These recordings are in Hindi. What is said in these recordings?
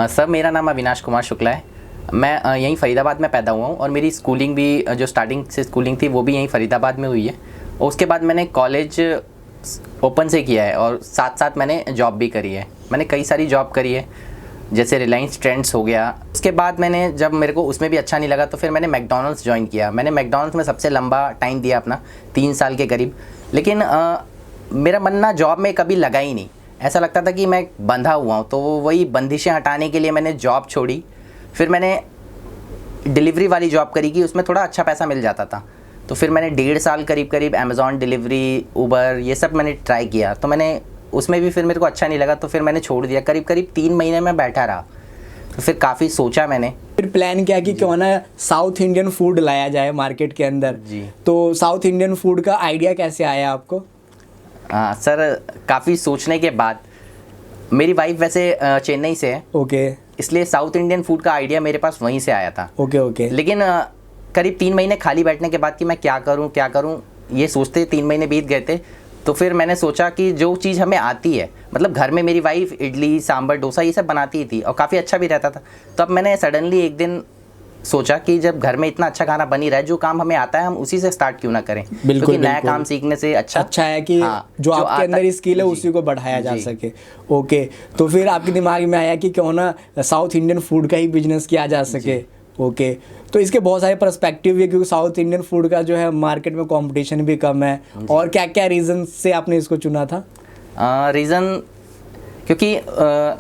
सर मेरा नाम अविनाश कुमार शुक्ला है। मैं यहीं फ़रीदाबाद में पैदा हुआ हूँ और मेरी स्कूलिंग भी जो स्टार्टिंग से स्कूलिंग थी वो भी यहीं फ़रीदाबाद में हुई है। और उसके बाद मैंने कॉलेज ओपन से किया है और साथ साथ मैंने जॉब भी करी है। मैंने कई सारी जॉब करी है, जैसे रिलायंस ट्रेंड्स हो गया। उसके बाद मैंने जब मेरे को उसमें भी अच्छा नहीं लगा तो फिर मैंने मैकडॉनल्ड्स ज्वाइन किया। मैंने मैकडॉनल्ड्स में सबसे लंबा टाइम दिया अपना, 3 साल के करीब। लेकिन मेरा मन ना जॉब में कभी लगा ही नहीं। ऐसा लगता था कि मैं बंधा हुआ हूँ, तो वही बंदिशें हटाने के लिए मैंने जॉब छोड़ी। फिर मैंने डिलीवरी वाली जॉब करी कि उसमें थोड़ा अच्छा पैसा मिल जाता था। तो फिर मैंने 1.5 साल करीब अमेज़ॉन डिलीवरी, उबर, ये सब मैंने ट्राई किया। तो मैंने उसमें भी फिर मेरे को अच्छा नहीं लगा तो फिर मैंने छोड़ दिया। करीब 3 महीने में बैठा रहा। तो फिर काफ़ी सोचा मैंने, फिर प्लान किया कि क्यों ना साउथ इंडियन फूड लाया जाए मार्केट के अंदर जी। तो साउथ इंडियन फूड का आइडिया कैसे आया आपको? हाँ सर, काफ़ी सोचने के बाद, मेरी वाइफ वैसे चेन्नई से है। ओके। इसलिए साउथ इंडियन फूड का आइडिया मेरे पास वहीं से आया था। ओके। लेकिन करीब 3 महीने खाली बैठने के बाद कि मैं क्या करूं ये सोचते 3 महीने बीत गए थे। तो फिर मैंने सोचा कि जो चीज़ हमें आती है, मतलब घर में मेरी वाइफ इडली, सांभर, डोसा ये सब बनाती थी और काफ़ी अच्छा भी रहता था। तो अब मैंने सडनली एक दिन सोचा कि जब घर में इतना अच्छा खाना बन ही रहा है, जो काम हमें आता है हम उसी से स्टार्ट क्यों ना करें। क्योंकि नया काम सीखने से अच्छा है कि जो आपके अंदर स्किल है उसी को बढ़ाया जा सके। ओके, तो फिर आपके दिमाग में आया कि क्यों ना साउथ इंडियन फूड का ही बिजनेस किया जा सके। ओके, तो इसके बहुत सारे पर्सपेक्टिव है क्योंकि साउथ इंडियन फूड का जो है मार्केट में कंपटीशन भी कम है। और क्या क्या रीज़न से आपने इसको चुना था? रीज़न क्योंकि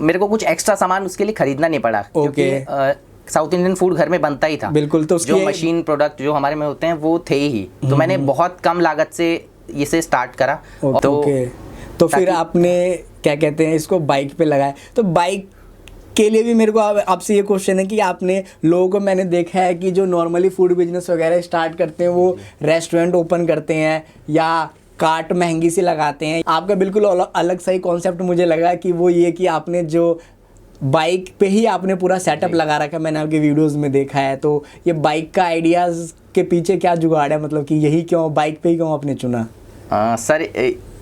मेरे को कुछ एक्स्ट्रा सामान उसके लिए खरीदना नहीं पड़ा। ओके। साउथ इंडियन फूड घर में बनता ही था। बिल्कुल। तो जो मशीन प्रोडक्ट जो हमारे में होते हैं वो थे ही। तो मैंने बहुत कम लागत से इसे स्टार्ट करा। तो फिर आपने क्या कहते हैं इसको बाइक पे लगाया। तो बाइक के लिए भी मेरे को आपसे ये क्वेश्चन है कि आपने लोगों को मैंने देखा है कि जो नॉर्मली फूड बिजनेस वगैरह स्टार्ट करते हैं वो रेस्टोरेंट ओपन करते हैं या कार्ट महंगी सी लगाते हैं। आपका बिल्कुल अलग सही कॉन्सेप्ट मुझे लगा कि वो ये कि आपने जो बाइक पे ही आपने पूरा सेटअप लगा रखा है, मैंने आपके वीडियोस में देखा है। तो ये बाइक का आइडियाज़ के पीछे क्या जुगाड़ है, मतलब कि यही क्यों बाइक पे ही क्यों आपने चुना? सर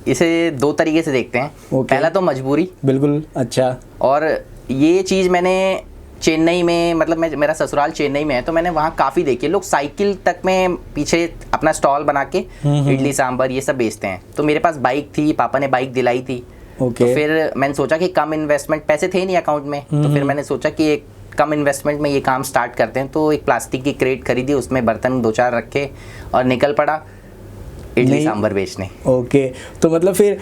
इसे 2 तरीके से देखते हैं। पहला तो मजबूरी। बिल्कुल। अच्छा। और ये चीज़ मैंने चेन्नई में, मतलब मेरा ससुराल चेन्नई में है, तो मैंने वहाँ काफ़ी देखी। लोग साइकिल तक में पीछे अपना स्टॉल बना के इडली सांभर ये सब बेचते हैं। तो मेरे पास बाइक थी, पापा ने बाइक दिलाई थी। तो फिर मैंने सोचा कि कम इन्वेस्टमेंट, पैसे थे नहीं अकाउंट में, तो फिर मैंने सोचा कि एक कम इन्वेस्टमेंट में ये काम स्टार्ट करते हैं। तो एक प्लास्टिक की क्रेट खरीदी, उसमें बर्तन 2-4 रखे और निकल पड़ा इडली सांभर बेचने। ओके, तो मतलब फिर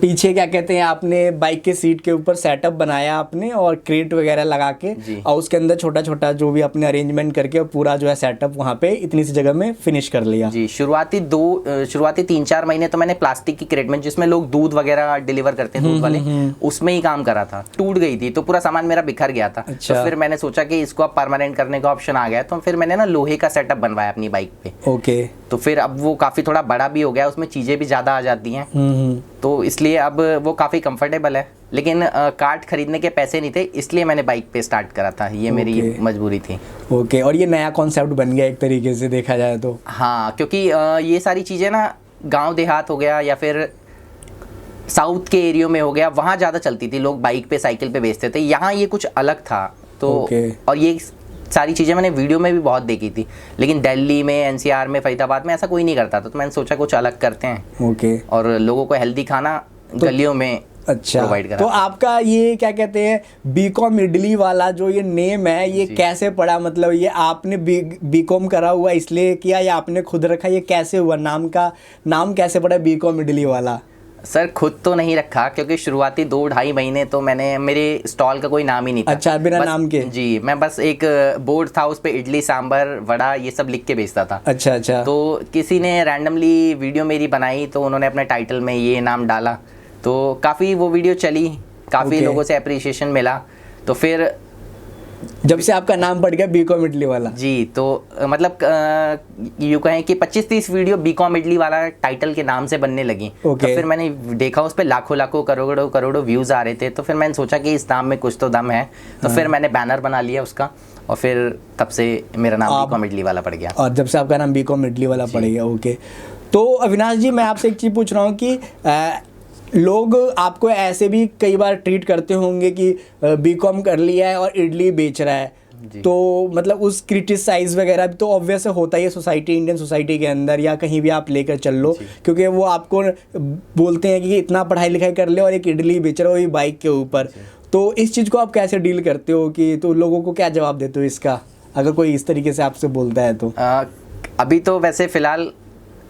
पीछे क्या कहते हैं आपने बाइक के सीट के ऊपर सेटअप बनाया आपने और क्रेट वगैरह लगा के और उसके अंदर छोटा छोटा जो भी आपने अरेंजमेंट करके पूरा जो है सेटअप वहाँ पे इतनी सी जगह में फिनिश कर लिया। जी, शुरुआती 3-4 महीने तो मैंने प्लास्टिक की क्रेट में, जिसमें लोग दूध वगैरह डिलीवर करते हैं, दूध वाले, उसमें ही काम करा था। टूट गई थी तो पूरा सामान मेरा बिखर गया था। अच्छा। तो फिर मैंने सोचा कि इसको अब परमानेंट करने का ऑप्शन आ गया, तो फिर मैंने ना लोहे का सेटअप बनवाया अपनी बाइक पे। ओके। तो फिर अब वो काफ़ी थोड़ा बड़ा भी हो गया, उसमें चीज़ें भी ज़्यादा आ जाती हैं। तो इसलिए अब वो काफ़ी कंफर्टेबल है। लेकिन कार्ट खरीदने के पैसे नहीं थे, इसलिए मैंने बाइक पे स्टार्ट करा था। ये मेरी मजबूरी थी। ओके, और ये नया कॉन्सेप्ट बन गया एक तरीके से देखा जाए तो। हाँ, क्योंकि ये सारी चीज़ें ना गांव देहात हो गया या फिर साउथ के एरियो में हो गया, वहाँ ज़्यादा चलती थी। लोग बाइक पे, साइकिल पे बेचते थे। यहाँ ये कुछ अलग था। तो और ये सारी चीज़ें मैंने वीडियो में भी बहुत देखी थी, लेकिन दिल्ली में, एनसीआर में, फरीदाबाद में ऐसा कोई नहीं करता था। तो मैंने सोचा कुछ अलग करते हैं। ओके। और लोगों को हेल्दी खाना गलियों में प्रोवाइड करा। तो आपका ये क्या कहते हैं बीकॉम इडली वाला जो ये नेम है, ये कैसे पड़ा? मतलब ये आपने बीकॉम करा हुआ इसलिए किया या आपने खुद रखा? ये कैसे हुआ? नाम कैसे पड़ा बीकॉम इडली वाला? सर खुद तो नहीं रखा, क्योंकि शुरुआती 2-2.5 महीने तो मेरे स्टॉल का कोई नाम ही नहीं था। अच्छा, बिना नाम के? जी, मैं बस एक बोर्ड था, उस पे इडली सांभर वड़ा ये सब लिख के बेचता था। अच्छा। तो किसी ने रैंडमली वीडियो मेरी बनाई, तो उन्होंने अपने टाइटल में ये नाम डाला। तो काफ़ी वो वीडियो चली, काफ़ी लोगों से अप्रिसिएशन मिला। तो फिर जब से आपका नाम पड़ गया बीकॉम इडली वाला। जी, तो मतलब यूँ कहें कि 25-30 वीडियो बीकॉम इडली वाला टाइटल के नाम से बनने लगी। तो फिर मैंने देखा उस पर लाखों करोड़ों व्यूज़ आ रहे थे। तो फिर मैंने सोचा कि इस नाम में कुछ तो दम है। तो फिर मैंने बैनर बना लिया उसका और फिर तब से मेरा नाम बीकॉम इडली वाला पड़ गया। और जब से आपका नाम बीकॉम इडली वाला पड़ गया। ओके, तो अविनाश जी मैं आपसे एक चीज़ पूछ रहा हूँ कि लोग आपको ऐसे भी कई बार ट्रीट करते होंगे कि बीकॉम कर लिया है और इडली बेच रहा है, तो मतलब उस क्रिटिसाइज वगैरह भी तो ऑब्वियस होता ही है सोसाइटी, इंडियन सोसाइटी के अंदर या कहीं भी आप लेकर चल लो, क्योंकि वो आपको बोलते हैं कि इतना पढ़ाई लिखाई कर ले और एक इडली बेच रहा हो ये बाइक के ऊपर। तो इस चीज़ को आप कैसे डील करते हो कि तो लोगों को क्या जवाब देते हो इसका, अगर कोई इस तरीके से आपसे बोलता है तो? अभी तो वैसे फ़िलहाल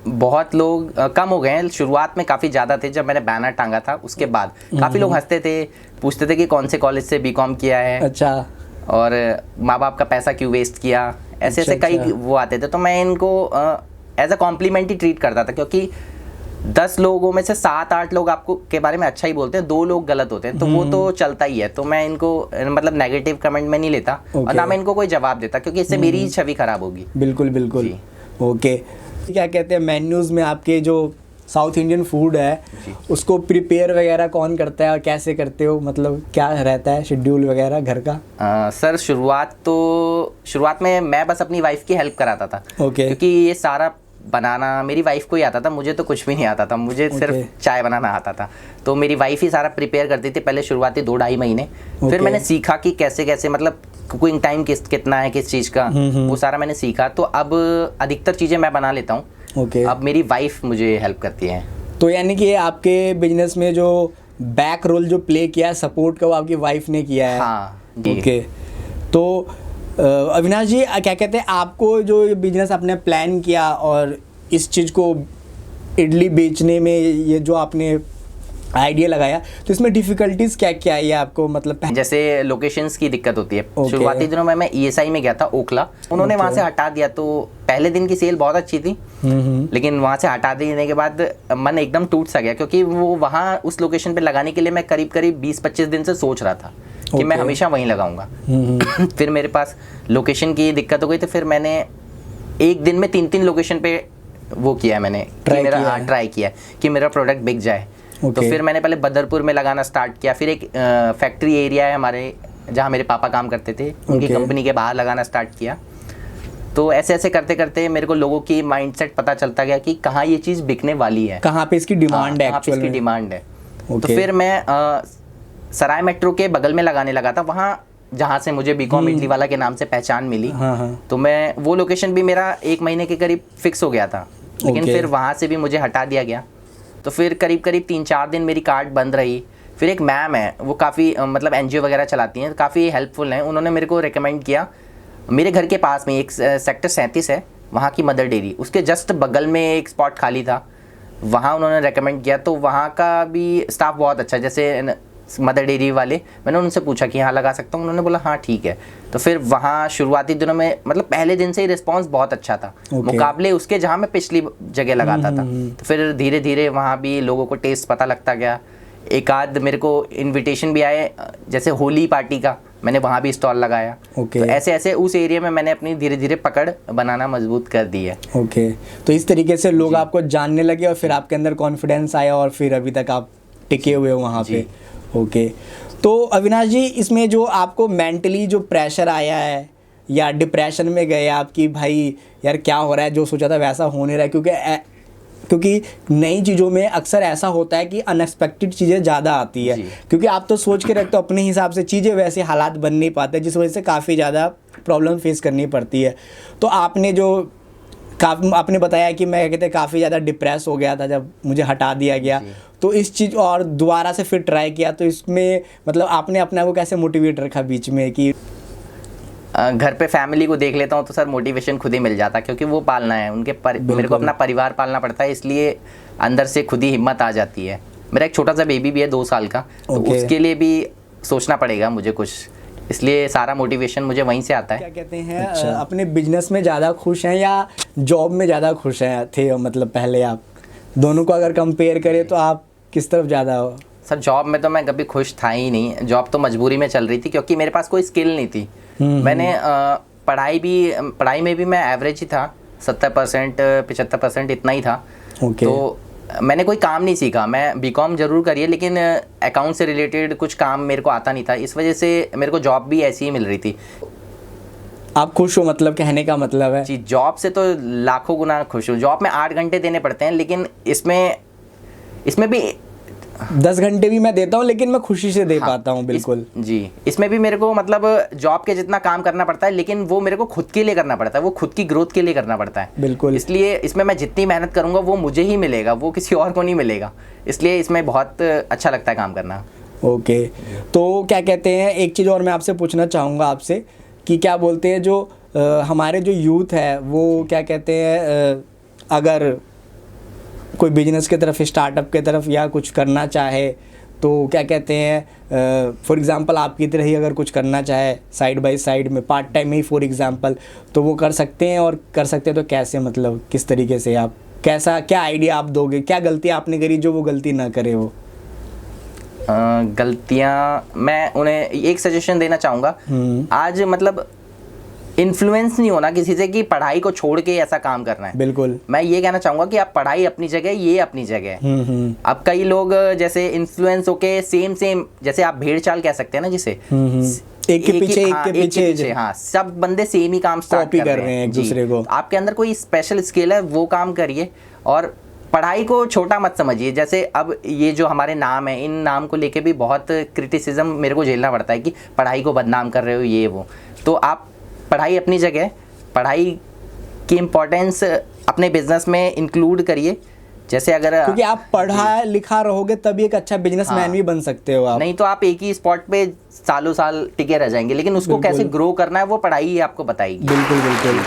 बहुत लोग कम हो गए हैं। शुरुआत में काफ़ी ज़्यादा थे, जब मैंने बैनर टांगा था उसके बाद काफ़ी लोग हंसते थे, पूछते थे कि कौन से कॉलेज से बीकॉम किया है, अच्छा, और माँ बाप का पैसा क्यों वेस्ट किया, ऐसे ऐसे कई वो आते थे। तो मैं इनको एज अ कॉम्प्लीमेंट ही ट्रीट करता था, क्योंकि 10 लोगों में से 7-8 लोग आपको के बारे में अच्छा ही बोलते हैं, 2 लोग गलत होते हैं, तो वो तो चलता ही है। तो मैं इनको मतलब नेगेटिव कमेंट में नहीं लेता और ना मैं इनको कोई जवाब देता, क्योंकि इससे मेरी ही छवि खराब होगी। बिल्कुल बिल्कुल। ओके, क्या कहते हैं मेन्यूज़ में आपके जो साउथ इंडियन फूड है उसको प्रिपेयर वगैरह कौन करता है और कैसे करते हो, मतलब क्या रहता है शेड्यूल वगैरह घर का? सर शुरुआत में मैं बस अपनी वाइफ की हेल्प कराता था, क्योंकि ये सारा बनाना मेरी वाइफ को ही आता था, मुझे तो कुछ भी नहीं आता था, मुझे सिर्फ चाय बनाना आता था। तो मेरी वाइफ ही सारा प्रिपेयर करती थी पहले शुरुआती 2-2.5 महीने। फिर मैंने सीखा कि कैसे कैसे मतलब कुकिंग टाइम कितना है किस चीज़ का, वो सारा मैंने सीखा। तो अब अधिकतर चीज़ें मैं बना लेता हूँ। अब मेरी वाइफ मुझे हेल्प करती है। तो यानी कि आपके बिजनेस में जो बैक रोल जो प्ले किया है सपोर्ट का, वो आपकी वाइफ ने किया है? हाँ जी। ओके, तो अविनाश जी क्या कहते हैं, आपको जो बिजनेस आपने प्लान किया और इस चीज़ को इडली बेचने में ये जो आपने आइडिया लगाया, तो इसमें डिफिकल्टीज क्या क्या आई है आपको? मतलब जैसे लोकेशंस की दिक्कत होती है। शुरुआती दिनों में मैं ESI में गया था, ओखला, उन्होंने वहाँ से हटा दिया। तो पहले दिन की सेल बहुत अच्छी थी, लेकिन वहाँ से हटा देने के बाद मन एकदम टूट सा गया, क्योंकि वो वहाँ उस लोकेशन पे लगाने के लिए मैं करीब 20-25 दिन से सोच रहा था कि मैं हमेशा वहीं लगाऊंगा। फिर मेरे पास लोकेशन की दिक्कत हो गई, तो फिर मैंने एक दिन में 3-3 लोकेशन पे वो किया है, मैंने ट्राई किया कि मेरा प्रोडक्ट बिक जाए। तो फिर मैंने पहले बदरपुर में लगाना स्टार्ट किया, फिर एक फैक्ट्री एरिया है हमारे जहाँ मेरे पापा काम करते थे, उनकी कंपनी के बाहर लगाना स्टार्ट किया। तो ऐसे ऐसे करते करते मेरे को लोगों की माइंडसेट पता चलता गया कि कहाँ ये चीज़ बिकने वाली है, कहाँ पे इसकी डिमांड है, कहाँ पे इसकी डिमांड है। तो फिर मैं सराय मेट्रो के बगल में लगाने लगा था, वहाँ जहाँ से मुझे बीकॉम इडली वाला के नाम से पहचान मिली। तो मैं वो लोकेशन भी मेरा 1 महीने के करीब फिक्स हो गया था, लेकिन फिर वहाँ से भी मुझे हटा दिया गया। तो फिर करीब 3-4 दिन मेरी कार्ट बंद रही। फिर एक मैम है, वो काफ़ी मतलब NGO वगैरह चलाती हैं, काफ़ी हेल्पफुल हैं। उन्होंने मेरे को रिकमेंड किया, मेरे घर के पास में एक सेक्टर 37 है, वहाँ की मदर डेयरी, उसके जस्ट बगल में एक स्पॉट खाली था, वहाँ उन्होंने रेकमेंड किया। तो वहाँ का भी स्टाफ बहुत अच्छा, जैसे मदर डेयरी वाले, मैंने उनसे पूछा कि यहाँ लगा सकता हूँ, उन्होंने बोला हाँ ठीक है। तो फिर वहाँ शुरुआती दिनों में मतलब पहले दिन से ही रिस्पांस बहुत अच्छा था, मुकाबले उसके जहाँ मैं पिछली जगह लगाता था। तो फिर धीरे धीरे वहाँ भी लोगों को टेस्ट पता लगता गया। एक आध मेरे को इनविटेशन भी आए, जैसे होली पार्टी का, मैंने वहाँ भी स्टॉल लगाया। तो ऐसे ऐसे उस एरिया में मैंने अपनी धीरे धीरे पकड़ बनाना मजबूत कर दी है। तो इस तरीके से लोग आपको जानने लगे और फिर आपके अंदर कॉन्फिडेंस आया और फिर अभी तक आप टिके हुए हो वहाँ पे। तो अविनाश जी, इसमें जो आपको मेंटली जो प्रेशर आया है या डिप्रेशन में गए आप कि भाई यार क्या हो रहा है, जो सोचा था वैसा हो नहीं रहा है, क्योंकि नई चीज़ों में अक्सर ऐसा होता है कि अनएक्सपेक्टेड चीज़ें ज़्यादा आती है, क्योंकि आप तो सोच के रखते हो अपने हिसाब से चीज़ें, वैसे हालात बन नहीं पाते, जिस वजह से काफ़ी ज़्यादा प्रॉब्लम फेस करनी पड़ती है। तो आपने बताया कि मैं कहते काफ़ी ज़्यादा डिप्रेस हो गया था जब मुझे हटा दिया गया, तो इस चीज़ और दोबारा से फिर ट्राई किया, तो इसमें मतलब आपने अपने को कैसे मोटिवेट रखा बीच में कि घर पे फैमिली को देख लेता हूँ तो सर मोटिवेशन खुद ही मिल जाता, क्योंकि वो पालना है, मेरे को अपना परिवार पालना पड़ता है, इसलिए अंदर से खुद ही हिम्मत आ जाती है। मेरा एक छोटा सा बेबी भी है 2 साल का, तो उसके लिए भी सोचना पड़ेगा मुझे कुछ, इसलिए सारा मोटिवेशन मुझे वहीं से आता है। क्या कहते हैं, अपने बिजनेस में ज़्यादा खुश हैं या जॉब में ज़्यादा खुश थे? मतलब पहले आप दोनों को अगर कंपेयर करें तो आप किस तरफ ज़्यादा हो? सर जॉब में तो मैं कभी खुश था ही नहीं, जॉब तो मजबूरी में चल रही थी, क्योंकि मेरे पास कोई स्किल नहीं थी। मैंने पढ़ाई में भी मैं एवरेज ही था, 70% 75% इतना ही था। तो मैंने कोई काम नहीं सीखा, मैं बीकॉम जरूर करी है, लेकिन अकाउंट से रिलेटेड कुछ काम मेरे को आता नहीं था, इस वजह से मेरे को जॉब भी ऐसी ही मिल रही थी। आप खुश हो, मतलब कहने का मतलब है? जी, जॉब से तो लाखों गुना खुश हूँ। जॉब में 8 घंटे देने पड़ते हैं, लेकिन इसमें भी 10 घंटे भी मैं देता हूँ, लेकिन मैं खुशी से दे पाता हूँ, बिल्कुल। जी, इसमें भी मेरे को मतलब जॉब के जितना काम करना पड़ता है, लेकिन वो मेरे को खुद के लिए करना पड़ता है, वो खुद की ग्रोथ के लिए करना पड़ता है। बिल्कुल। इसलिए इसमें मैं जितनी मेहनत करूँगा वो मुझे ही मिलेगा, वो किसी और को नहीं मिलेगा। इसलिए इसमें बहुत अच्छा लगता है काम करना। ओके, तो क्या कहते हैं, एक चीज़ और मैं आपसे पूछना चाहूँगा आपसे कि क्या बोलते हैं जो हमारे जो यूथ है वो क्या कहते हैं, अगर कोई बिजनेस की तरफ, स्टार्टअप की तरफ या कुछ करना चाहे तो क्या कहते हैं, फॉर एग्जांपल आपकी तरह ही अगर कुछ करना चाहे साइड बाय साइड में, पार्ट टाइम में ही फॉर एग्जांपल, तो वो कर सकते हैं? और कर सकते हैं तो कैसे, मतलब किस तरीके से, आप कैसा, क्या आइडिया आप दोगे, क्या गलती आपने करी जो वो गलती ना करे वो? गलतियाँ मैं उन्हें एक सजेशन देना चाहूँगा, आज मतलब इन्फ्लुएंस नहीं होना किसी से कि पढ़ाई को छोड़ के ऐसा काम करना है। बिल्कुल, मैं ये कहना चाहूँगा कि आप पढ़ाई अपनी जगह, ये अपनी जगह है। अब कई लोग जैसे इन्फ्लुएंस होके सेम जैसे आप भेड़ चाल कह सकते हैं ना, जिसे एक के पीछे हाँ, सब बंदे सेम ही काम स्टार्ट कर रहे हैं एक दूसरे को। आपके अंदर कोई स्पेशल स्किल है, वो काम करिए और पढ़ाई को छोटा मत समझिए। जैसे अब ये जो हमारे नाम है, इन नाम को लेके भी बहुत क्रिटिसिज्म मेरे को झेलना पड़ता है कि पढ़ाई को बदनाम कर रहे हो, ये वो। तो आप पढ़ाई अपनी जगह, पढ़ाई की इम्पोर्टेंस अपने बिजनेस में इंक्लूड करिए। जैसे अगर क्योंकि आप पढ़ा लिखा रहोगे तभी एक अच्छा बिजनेसमैन भी बन सकते हो आप, नहीं तो आप एक ही स्पॉट पे सालों साल टिके रह जाएंगे। लेकिन उसको कैसे ग्रो करना है वो पढ़ाई ही आपको बताएगी। बिल्कुल बिल्कुल।